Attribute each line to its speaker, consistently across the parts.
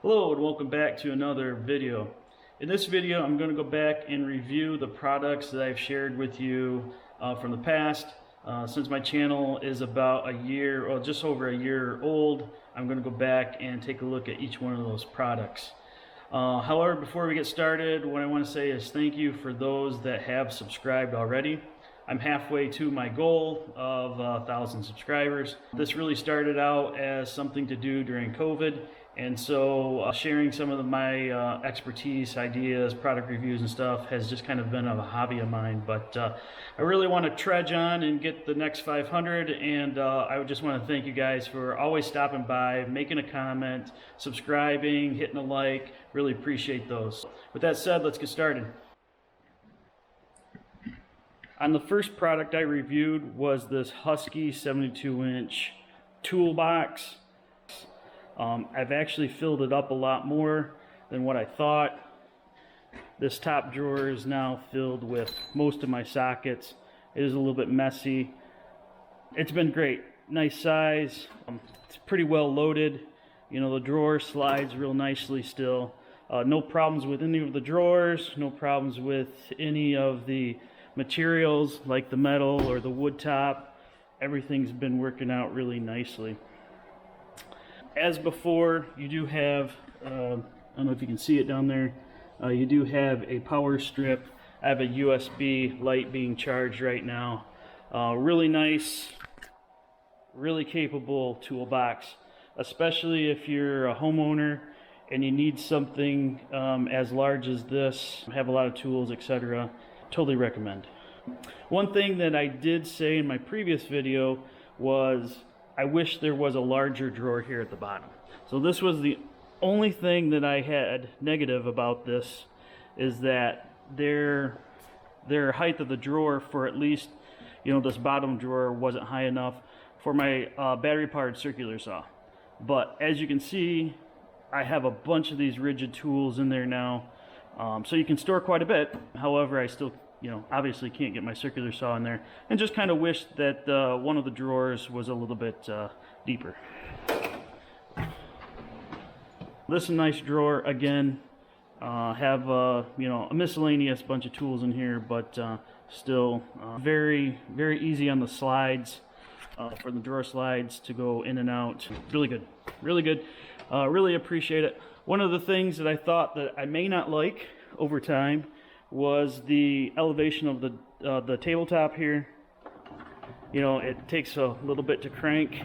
Speaker 1: Hello and welcome back to another video. In this video I'm going to go back and review the products that I've shared with you from the past. Since my channel is about a year or just over a year old, I'm going to go back and take a look at each one of those products. However, before we get started, what I want to say is thank you for those that have subscribed already. I'm halfway to my goal of 1,000 subscribers. This really started out as something to do during COVID, and so sharing some of my expertise, ideas, product reviews and stuff has just kind of been a hobby of mine. But I really want to trudge on and get the next 500, and I would just want to thank you guys for always stopping by, making a comment, subscribing, hitting a like. Really appreciate those. With that said, let's get started. On the first product I reviewed was this Husky 72-inch toolbox. I've actually filled it up a lot more than what I thought. This top drawer is now filled with most of my sockets. It is a little bit messy. It's been great. Nice size. It's pretty well loaded. You know, the drawer slides real nicely still. No problems with any of the drawers. No problems with any of the materials like the metal or the wood top. Everything's been working out really nicely. As before, you do have, I don't know if you can see it down there, you do have a power strip. I have a USB light being charged right now. Really nice, really capable toolbox, especially if you're a homeowner and you need something as large as this, have a lot of tools, etc. Totally recommend. One thing that I did say in my previous video was I wish there was a larger drawer here at the bottom. So this was the only thing that I had negative about this, is that their height of the drawer for at least, you know, this bottom drawer wasn't high enough for my battery powered circular saw. But as you can see, I have a bunch of these rigid tools in there now, so you can store quite a bit. However, I still, you know, obviously can't get my circular saw in there, and just kind of wish that one of the drawers was a little bit deeper. This is a nice drawer again. Have you know, a miscellaneous bunch of tools in here, but still very easy on the slides, for the drawer slides to go in and out. Really good, really good. Really appreciate it. One of the things that I thought that I may not like over time was the elevation of the tabletop here. You know, it takes a little bit to crank.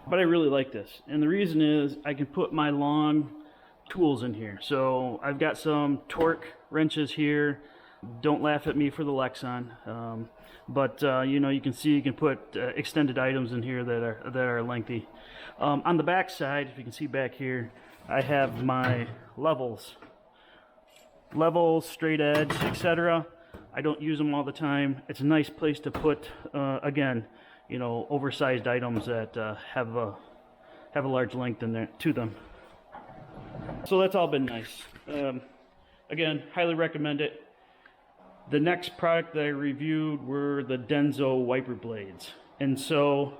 Speaker 1: But I really like this, and the reason is I can put my long tools in here. So I've got some torque wrenches here. Don't laugh at me for the Lexan, but you know, you can see you can put extended items in here that are lengthy. On the back side, if you can see back here, I have my levels, straight edge, etc. I don't use them all the time. It's a nice place to put, again, you know, oversized items that have a large length in there to them. So that's all been nice. Again, highly recommend it. The next product that I reviewed were the Denso wiper blades. And so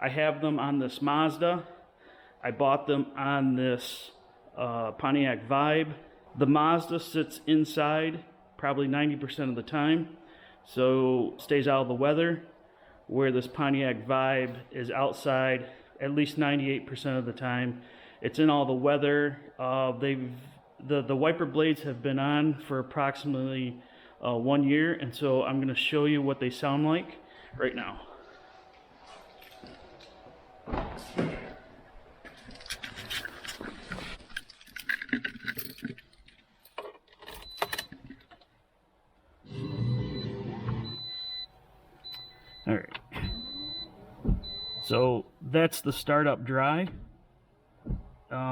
Speaker 1: I have them on this Mazda. I bought them on this Pontiac Vibe. The Mazda sits inside probably 90% of the time, so stays out of the weather, where this Pontiac Vibe is outside at least 98% of the time. It's in all the weather. The wiper blades have been on for approximately 1 year, and so I'm going to show you what they sound like right now. All right. So that's the startup dry.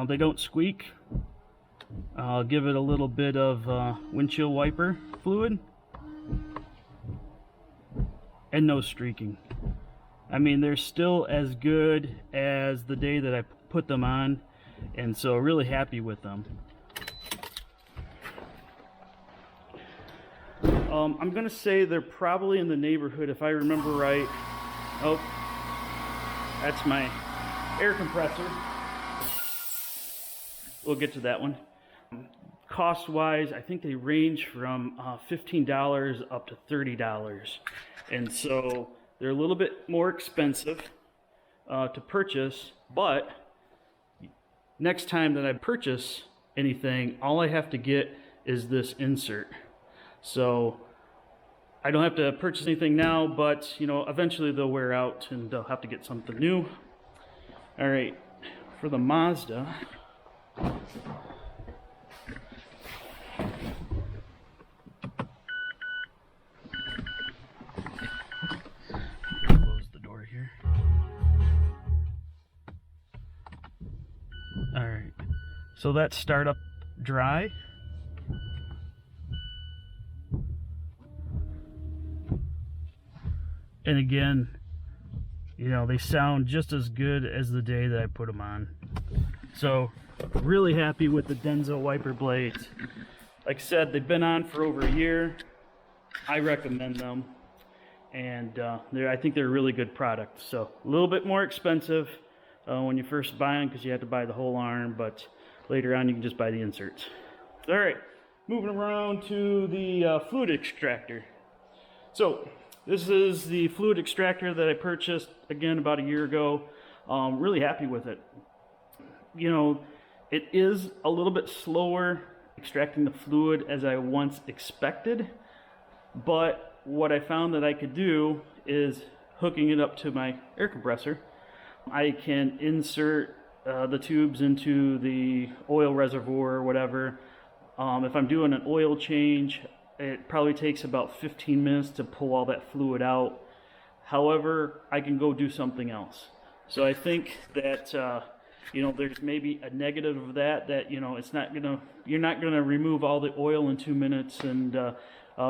Speaker 1: They don't squeak. I'll give it a little bit of windshield wiper fluid, and no streaking. I mean, they're still as good as the day that I put them on, and so really happy with them. I'm gonna say they're probably in the neighborhood, if I remember right. Oh, that's my air compressor. We'll get to that one. Cost-wise, I think they range from $15 up to $30, and so they're a little bit more expensive to purchase. But next time that I purchase anything, all I have to get is this insert. So I don't have to purchase anything now, but you know, eventually they'll wear out and they'll have to get something new. All right, for the Mazda, close the door here. All right, so that's startup dry. And again, you know, they sound just as good as the day that I put them on. So, really happy with the Denso wiper blades. Like I said, they've been on for over a year. I recommend them. And I think they're a really good product. So, a little bit more expensive when you first buy them because you have to buy the whole arm. But later on, you can just buy the inserts. All right, moving around to the fluid extractor. So, this is the fluid extractor that I purchased, again, about a year ago. Really happy with it. You know, it is a little bit slower extracting the fluid as I once expected, but what I found that I could do is hooking it up to my air compressor. I can insert the tubes into the oil reservoir or whatever. If I'm doing an oil change, it probably takes about 15 minutes to pull all that fluid out. However, I can go do something else. So I think that you know, there's maybe a negative of that you know, it's not gonna, you're not gonna remove all the oil in 2 minutes and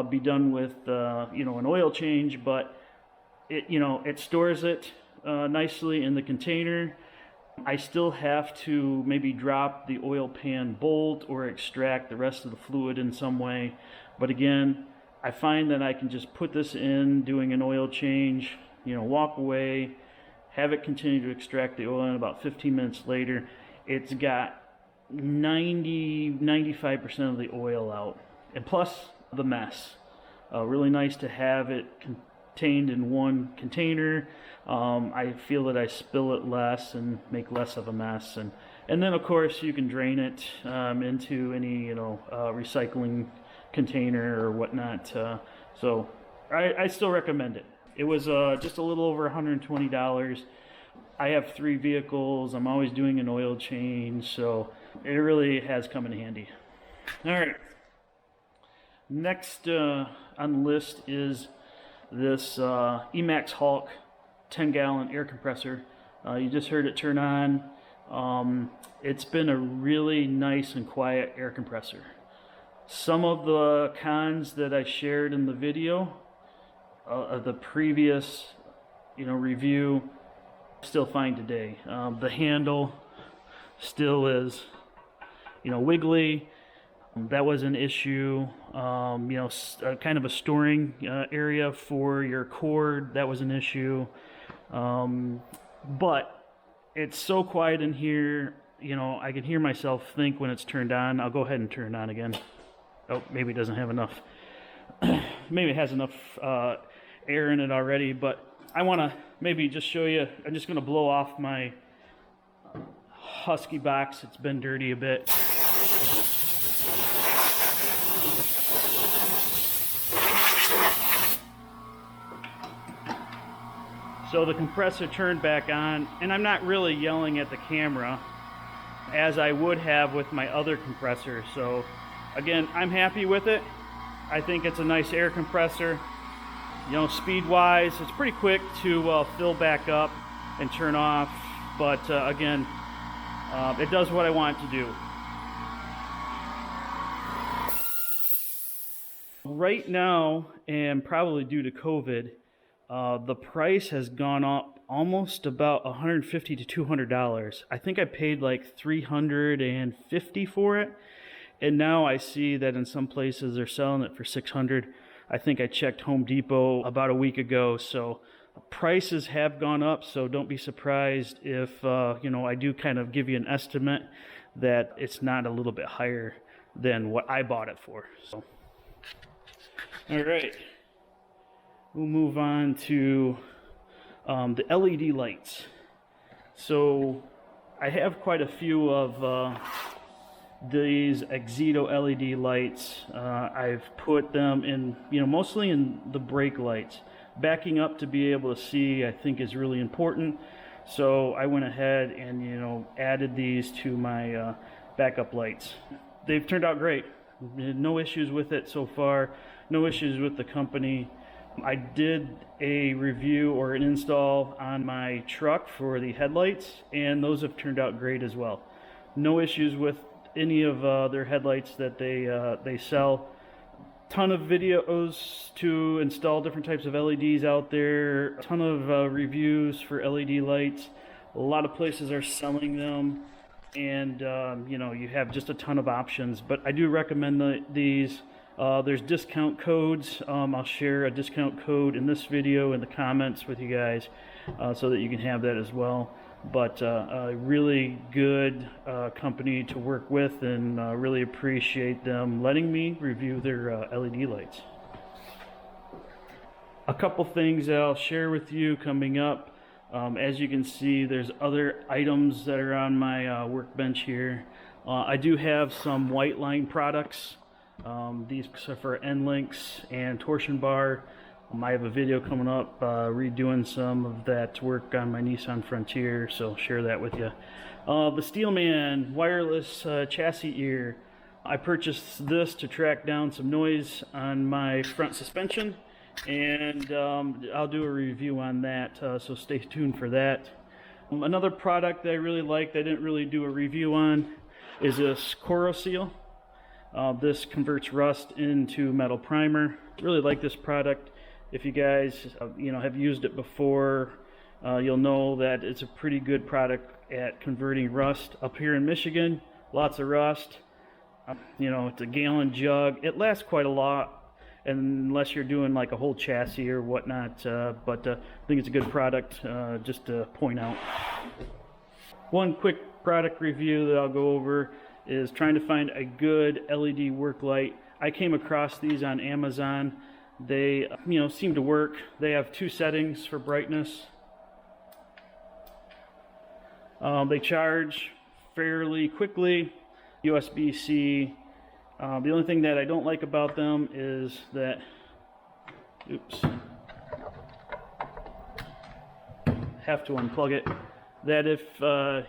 Speaker 1: be done with you know, an oil change, but it, you know, it stores it nicely in the container. I still have to maybe drop the oil pan bolt or extract the rest of the fluid in some way. But again, I find that I can just put this in doing an oil change, you know, walk away, have it continue to extract the oil, and about 15 minutes later, it's got 95% of the oil out. And plus the mess. Really nice to have it contained in one container. I feel that I spill it less and make less of a mess. And then of course you can drain it into any, you know, recycling container or whatnot. So I still recommend it. It was just a little over $120. I have 3 vehicles. I'm always doing an oil change, so it really has come in handy. All right. Next on the list is this EMax Hulk 10-gallon air compressor. You just heard it turn on. It's been a really nice and quiet air compressor. Some of the cons that I shared in the video of the previous, you know, review, still fine today. The handle still is, you know, wiggly. That was an issue. You know, kind of a storing area for your cord. That was an issue. But it's so quiet in here. You know, I can hear myself think when it's turned on. I'll go ahead and turn it on again. Oh, maybe it doesn't have enough. Maybe it has enough air in it already, but I want to maybe just show you. I'm just going to blow off my Husky box. It's been dirty a bit. So the compressor turned back on, and I'm not really yelling at the camera as I would have with my other compressor. So again, I'm happy with it. I think it's a nice air compressor. You know, speed-wise, it's pretty quick to fill back up and turn off. But again, it does what I want it to do. Right now, and probably due to COVID, the price has gone up almost about $150 to $200. I think I paid like $350 for it, and now I see that in some places they're selling it for $600. I think I checked Home Depot about a week ago, so prices have gone up, so don't be surprised if you know, I do kind of give you an estimate that it's not a little bit higher than what I bought it for. So, all right, we'll move on to the LED lights. So I have quite a few of these Auxito LED lights. I've put them in, you know, mostly in the brake lights. Backing up to be able to see, I think, is really important. So I went ahead and, you know, added these to my backup lights. They've turned out great. No issues with it so far. No issues with the company. I did a review or an install on my truck for the headlights, and those have turned out great as well. No issues with any of their headlights that they sell. Ton of videos to install different types of LEDs out there. A ton of reviews for LED lights. A lot of places are selling them, and you know, you have just a ton of options. But I do recommend these. There's discount codes. I'll share a discount code in this video in the comments with you guys, so that you can have that as well. But a really good company to work with, and really appreciate them letting me review their LED lights. A couple things that I'll share with you coming up. As you can see, there's other items that are on my workbench here. I do have some white line products. These are for end links and torsion bar. I have a video coming up redoing some of that work on my Nissan Frontier, so I'll share that with you. The Steelman wireless chassis ear. I purchased this to track down some noise on my front suspension, and I'll do a review on that, so stay tuned for that. Another product that I really liked, I didn't really do a review on, is this Seal. This converts rust into metal primer. Really like this product. If you guys you know, have used it before, you'll know that it's a pretty good product at converting rust. Up here in Michigan, lots of rust. You know, it's a gallon jug. It lasts quite a lot, unless you're doing like a whole chassis or whatnot. But I think it's a good product, just to point out. One quick product review that I'll go over is trying to find a good LED work light. I came across these on Amazon. They, you know, seem to work. They have two settings for brightness. They charge fairly quickly, USB-C. The only thing that I don't like about them is that, oops, have to unplug it, that if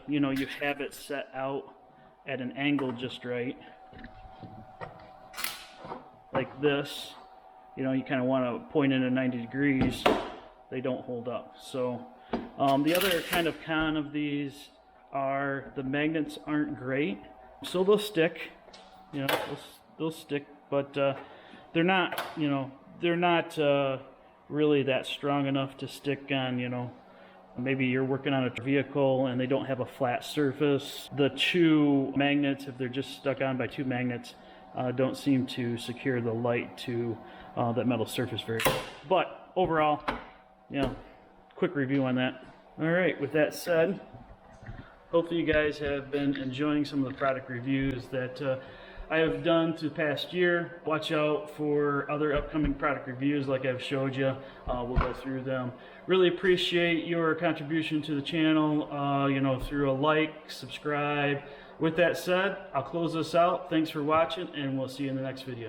Speaker 1: you know, you have it set out at an angle just right, like this, you know, you kind of want to point in at 90 degrees, they don't hold up. So the other kind of con of these are the magnets aren't great. So they'll stick, you know, they'll stick, but they're not, you know, they're not really that strong enough to stick on, you know, maybe you're working on a vehicle and they don't have a flat surface. The two magnets, if they're just stuck on by two magnets, don't seem to secure the light to that metal surface very well. But overall, you know, quick review on that. All right, with that said, hopefully you guys have been enjoying some of the product reviews that I have done through the past year. Watch out for other upcoming product reviews like I've showed you. We'll go through them. Really appreciate your contribution to the channel, you know, through a like, subscribe. With that said, I'll close this out. Thanks for watching, and we'll see you in the next video.